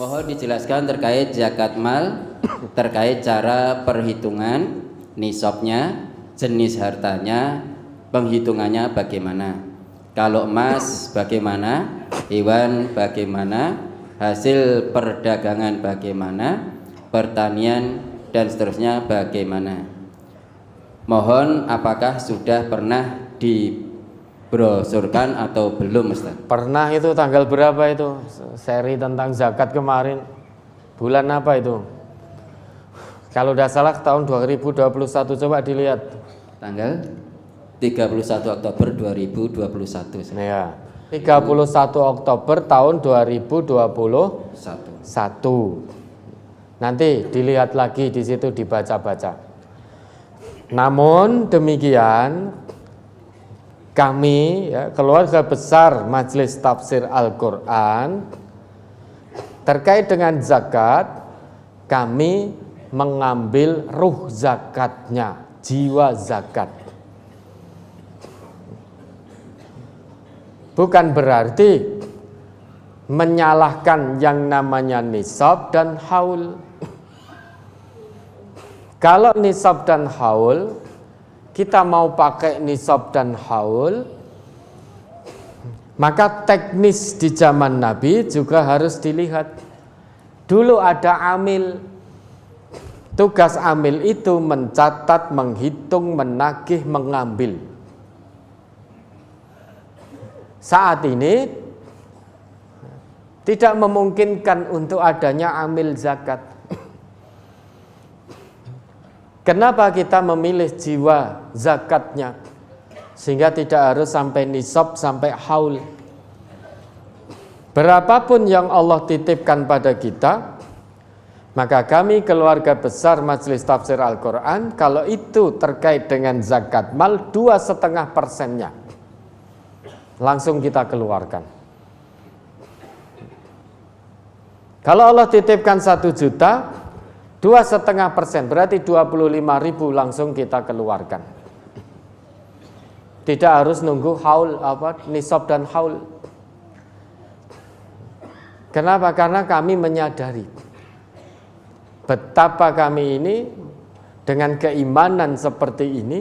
Mohon dijelaskan terkait zakat mal, terkait cara perhitungan nisabnya, jenis hartanya, penghitungannya bagaimana. Kalau emas bagaimana, hewan bagaimana, hasil perdagangan bagaimana, pertanian dan seterusnya bagaimana. Mohon apakah sudah pernah dibrosurkan atau belum, Ustaz? Pernah. Itu tanggal berapa itu? Seri tentang zakat kemarin. Bulan apa itu? Kalau tidak salah tahun 2021, coba dilihat. Tanggal 31 Oktober 2021. Ya, 31 Oktober tahun 2021. Nanti dilihat lagi di situ, dibaca-baca. Namun demikian, kami keluarga besar Majelis Tafsir Al-Quran terkait dengan zakat, kami mengambil ruh zakatnya, jiwa zakat. Bukan berarti menyalahkan yang namanya nisab dan haul. Kalau nisab dan haul, kita mau pakai nisab dan haul, maka teknis di zaman Nabi juga harus dilihat. Dulu ada amil. Tugas amil itu mencatat, menghitung, menagih, mengambil. Saat ini tidak memungkinkan untuk adanya amil zakat. Kenapa kita memilih jiwa zakatnya? Sehingga tidak harus sampai nisab, sampai haul. Berapapun yang Allah titipkan pada kita, maka kami keluarga besar Majelis Tafsir Al-Quran, kalau itu terkait dengan zakat mal, 2,5%-nya langsung kita keluarkan. Kalau Allah titipkan 1 juta, 2,5%, berarti 25.000 langsung kita keluarkan. Tidak harus nunggu haul, nisab dan haul. Kenapa? Karena kami menyadari betapa kami ini dengan keimanan seperti ini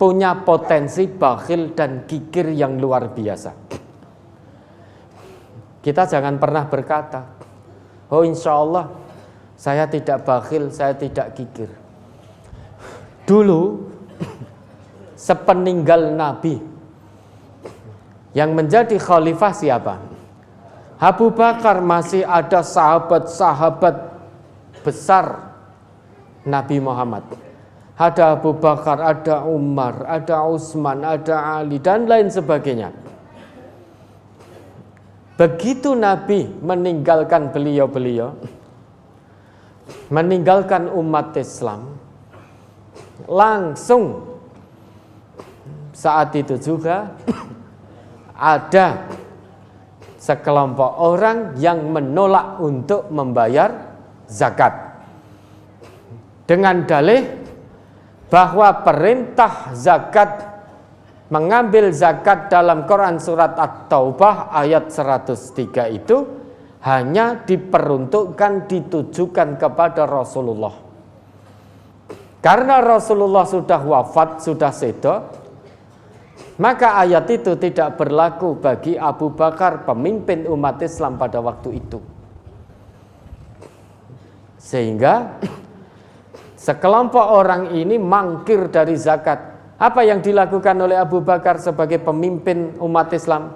punya potensi bakhil dan kikir yang luar biasa. Kita jangan pernah berkata, oh insya Allah saya tidak bakhil, saya tidak kikir. Dulu sepeninggal Nabi, yang menjadi khalifah siapa? Abu Bakar. Masih ada sahabat-sahabat besar Nabi Muhammad. Ada Abu Bakar, ada Umar, ada Utsman, ada Ali, dan lain sebagainya. Begitu Nabi meninggalkan beliau-beliau, meninggalkan umat Islam, langsung saat itu juga ada sekelompok orang yang menolak untuk membayar zakat dengan dalih bahwa perintah zakat, mengambil zakat dalam Quran surat At-Taubah ayat 103 itu hanya diperuntukkan, ditujukan kepada Rasulullah. Karena Rasulullah sudah wafat, sudah sedo, maka ayat itu tidak berlaku bagi Abu Bakar, pemimpin umat Islam pada waktu itu. Sehingga sekelompok orang ini mangkir dari zakat. Apa yang dilakukan oleh Abu Bakar sebagai pemimpin umat Islam?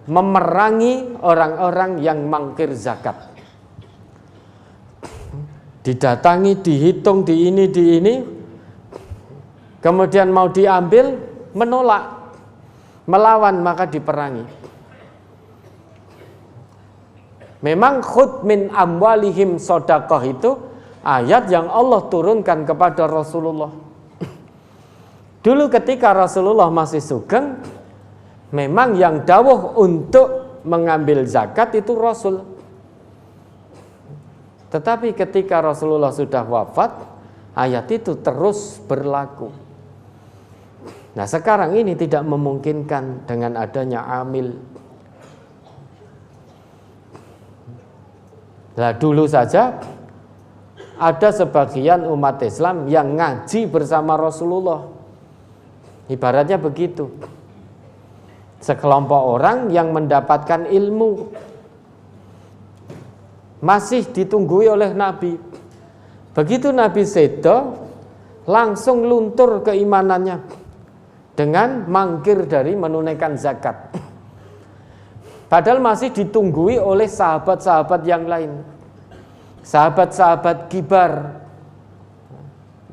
Memerangi orang-orang yang mangkir zakat. Didatangi, dihitung, di ini, kemudian mau diambil, menolak, melawan, maka diperangi. Memang khudh min amwalihim shadaqah itu ayat yang Allah turunkan kepada Rasulullah. Dulu ketika Rasulullah masih sugeng, memang yang dawuh untuk mengambil zakat itu Rasul. Tetapi ketika Rasulullah sudah wafat, ayat itu terus berlaku. Nah sekarang ini tidak memungkinkan dengan adanya amil. Nah, dulu saja ada sebagian umat Islam yang ngaji bersama Rasulullah. Ibaratnya begitu. Sekelompok orang yang mendapatkan ilmu masih ditunggui oleh Nabi. Begitu Nabi sedo, langsung luntur keimanannya dengan mangkir dari menunaikan zakat. Padahal masih ditunggui oleh sahabat-sahabat yang lain. Sahabat-sahabat kibar.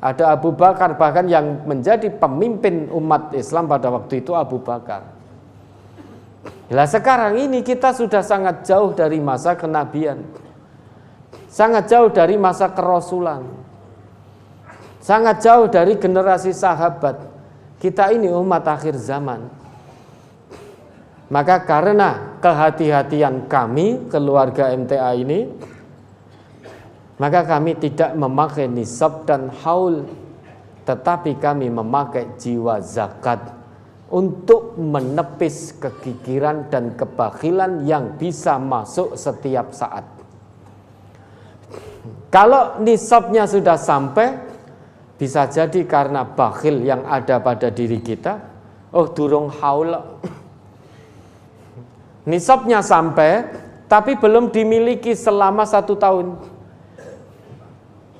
Ada Abu Bakar, bahkan yang menjadi pemimpin umat Islam pada waktu itu Abu Bakar. Nah, sekarang ini kita sudah sangat jauh dari masa kenabian. Sangat jauh dari masa kerasulan. Sangat jauh dari generasi sahabat. Kita ini umat akhir zaman. Maka karena kehati-hatian kami, keluarga MTA ini, maka kami tidak memakai nisab dan haul, tetapi kami memakai jiwa zakat untuk menepis kegigiran dan kebakhilan yang bisa masuk setiap saat. Kalau nisabnya sudah sampai, bisa jadi karena bakhil yang ada pada diri kita, durung haul. Nisabnya sampai, tapi belum dimiliki selama 1 tahun.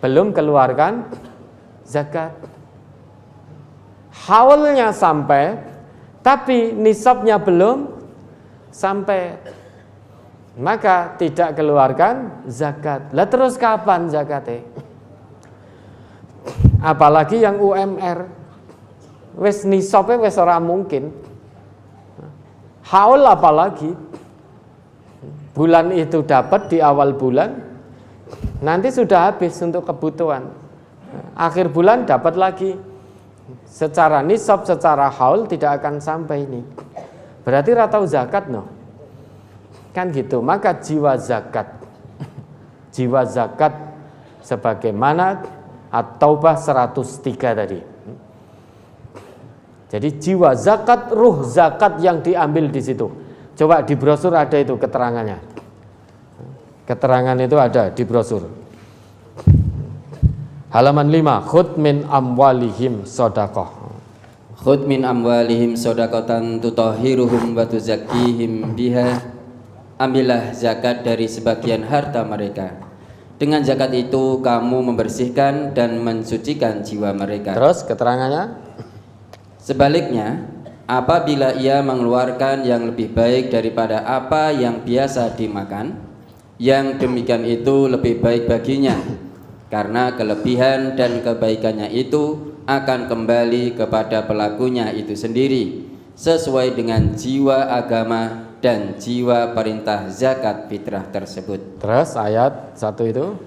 Belum keluarkan zakat. Haulnya sampai, tapi nisabnya belum sampai. Maka tidak keluarkan zakat. Lah terus kapan zakatnya? Apalagi yang UMR. Wis nisabnya wis ora mungkin. Haul apalagi, bulan itu dapat di awal bulan, nanti sudah habis untuk kebutuhan. Akhir bulan dapat lagi. Secara nisab, secara haul tidak akan sampai ini. Berarti ratau zakat no. Kan gitu. Maka jiwa zakat sebagaimana At-Taubah 103 tadi. Jadi jiwa zakat, ruh zakat yang diambil di situ. Coba di brosur ada itu keterangannya. Keterangan itu ada di brosur. Halaman 5, khud min amwalihim shadaqah. Khud min amwalihim shadaqatan tutahhiruhum wa tuzakkihim biha. Ambillah zakat dari sebagian harta mereka. Dengan zakat itu kamu membersihkan dan mensucikan jiwa mereka. Terus keterangannya? Sebaliknya, apabila ia mengeluarkan yang lebih baik daripada apa yang biasa dimakan, yang demikian itu lebih baik baginya, karena kelebihan dan kebaikannya itu akan kembali kepada pelakunya itu sendiri, sesuai dengan jiwa agama dan jiwa perintah zakat fitrah tersebut. Terus ayat 1 itu?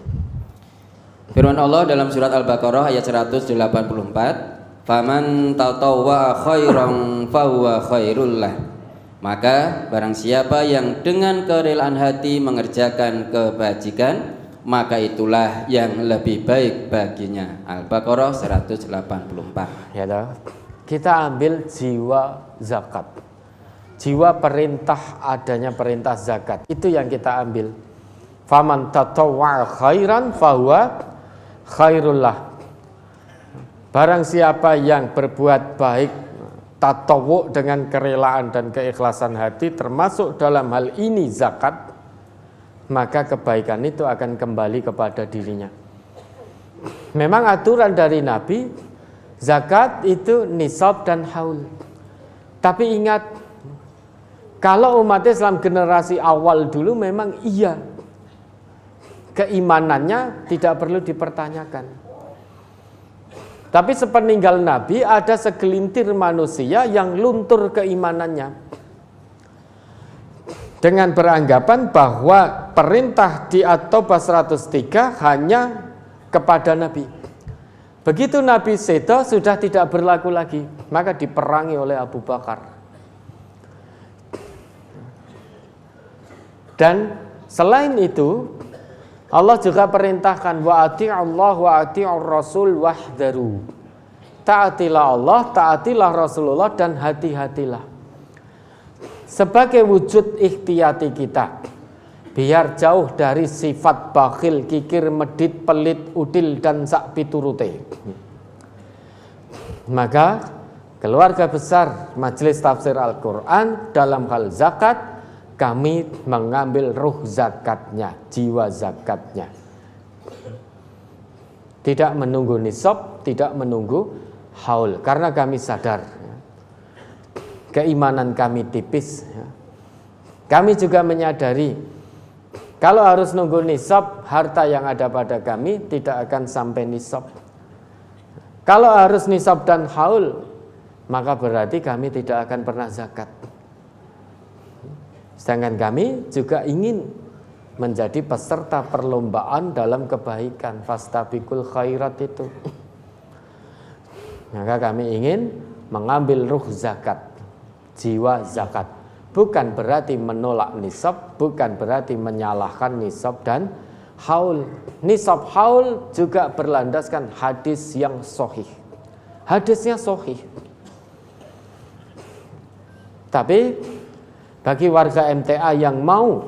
Firman Allah dalam surat Al-Baqarah ayat 184, faman tatawwa khairan fahuwa khairul lah. Maka barang siapa yang dengan kerelaan hati mengerjakan kebajikan, maka itulah yang lebih baik baginya. Al-Baqarah 184. Ya dah. Kita ambil jiwa zakat. Jiwa perintah, adanya perintah zakat. Itu yang kita ambil. Faman tatawwa khairan fahuwa khairul lah. Barang siapa yang berbuat baik, tatawu dengan kerelaan dan keikhlasan hati, termasuk dalam hal ini zakat, maka kebaikan itu akan kembali kepada dirinya. Memang aturan dari Nabi, zakat itu nisab dan haul. Tapi ingat, kalau umat Islam generasi awal dulu memang iya, keimanannya tidak perlu dipertanyakan. Tapi sepeninggal Nabi ada segelintir manusia yang luntur keimanannya dengan beranggapan bahwa perintah di At-Taubah 103 hanya kepada Nabi. Begitu Nabi sedo sudah tidak berlaku lagi, maka diperangi oleh Abu Bakar. Dan selain itu Allah juga perintahkan wa ati'allah wa ati'ur rasul wahdharu. Taatilah Allah, taatilah Rasulullah dan hati-hatilah. Sebagai wujud ikhtiyati kita, biar jauh dari sifat bakhil, kikir, medit, pelit, udil dan sak piturute. Maka keluarga besar Majelis Tafsir Al-Quran dalam hal zakat, kami mengambil ruh zakatnya, jiwa zakatnya. Tidak menunggu nisab, tidak menunggu haul, karena kami sadar keimanan kami tipis. Kami juga menyadari kalau harus nunggu nisab, harta yang ada pada kami tidak akan sampai nisab. Kalau harus nisab dan haul, maka berarti kami tidak akan pernah zakat. Sedangkan kami juga ingin menjadi peserta perlombaan dalam kebaikan, fastabiqul khairat itu. Maka kami ingin mengambil ruh zakat, jiwa zakat. Bukan berarti menolak nisab, bukan berarti menyalahkan nisab dan haul. Nisab haul juga berlandaskan hadis yang sahih. Hadisnya sahih. Tapi bagi warga MTA yang mau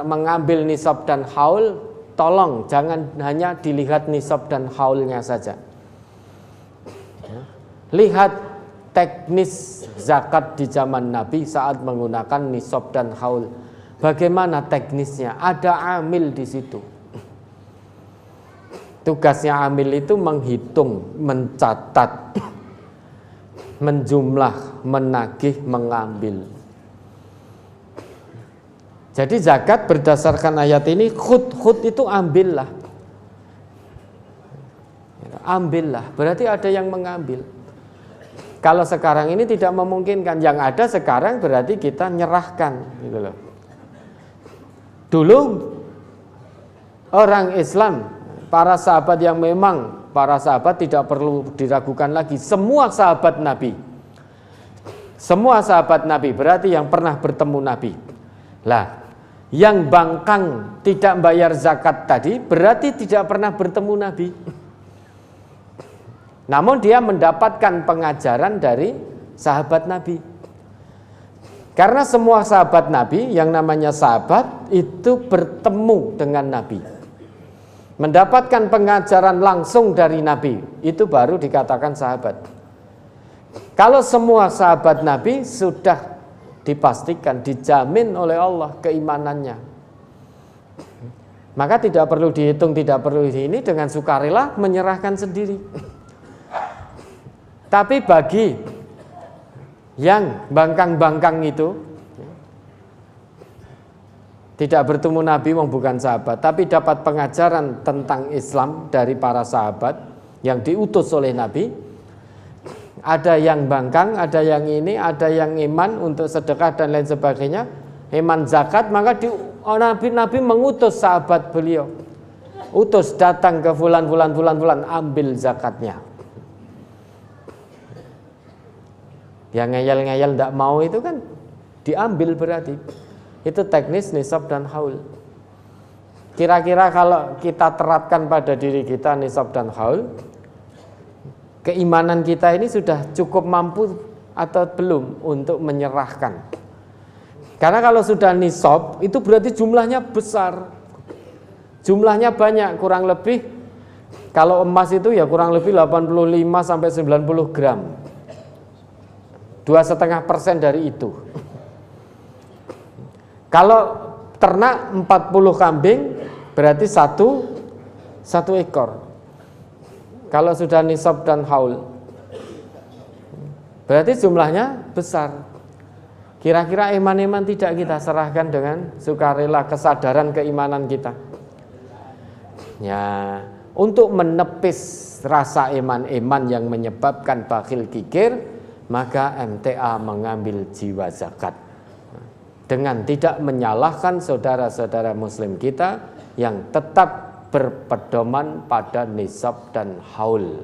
mengambil nisab dan haul, tolong jangan hanya dilihat nisab dan haulnya saja. Lihat teknis zakat di zaman Nabi saat menggunakan nisab dan haul. Bagaimana teknisnya? Ada amil di situ. Tugasnya amil itu menghitung, mencatat, menjumlah, menagih, mengambil. Jadi zakat berdasarkan ayat ini, khud itu ambillah. Ambillah, berarti ada yang mengambil. Kalau sekarang ini tidak memungkinkan, yang ada sekarang berarti kita nyerahkan, gitu loh. Dulu orang Islam, para sahabat yang memang para sahabat tidak perlu diragukan lagi, semua sahabat Nabi. Semua sahabat Nabi berarti yang pernah bertemu Nabi. Lah, yang bangkang tidak bayar zakat tadi berarti tidak pernah bertemu Nabi. Namun dia mendapatkan pengajaran dari sahabat Nabi. Karena semua sahabat Nabi yang namanya sahabat itu bertemu dengan Nabi. Mendapatkan pengajaran langsung dari Nabi, itu baru dikatakan sahabat. Kalau semua sahabat Nabi sudah dipastikan, dijamin oleh Allah keimanannya, maka tidak perlu dihitung, tidak perlu ini, dengan sukarela menyerahkan sendiri. Tapi bagi yang bangkang-bangkang itu tidak bertemu Nabi, bukan sahabat, tapi dapat pengajaran tentang Islam dari para sahabat yang diutus oleh Nabi. Ada yang bangkang, ada yang ini, ada yang iman untuk sedekah dan lain sebagainya, iman zakat, maka Nabi mengutus sahabat beliau, utus datang ke fulan, ambil zakatnya. Yang ngeyel-ngeyel tidak mau itu kan diambil berarti. Itu teknis nisab dan haul. Kira-kira kalau kita terapkan pada diri kita nisab dan haul, keimanan kita ini sudah cukup mampu atau belum untuk menyerahkan? Karena kalau sudah nisab itu berarti jumlahnya besar. Jumlahnya banyak, kurang lebih kalau emas itu ya kurang lebih 85 sampai 90 gram. 2,5% dari itu. Kalau ternak 40 kambing berarti satu ekor. Kalau sudah nisab dan haul berarti jumlahnya besar. Kira-kira iman-iman tidak kita serahkan dengan sukarela, kesadaran keimanan kita. Ya, untuk menepis rasa iman-iman yang menyebabkan bakhil kikir, maka MTA mengambil jiwa zakat dengan tidak menyalahkan saudara-saudara muslim kita yang tetap berpedoman pada nisab dan haul.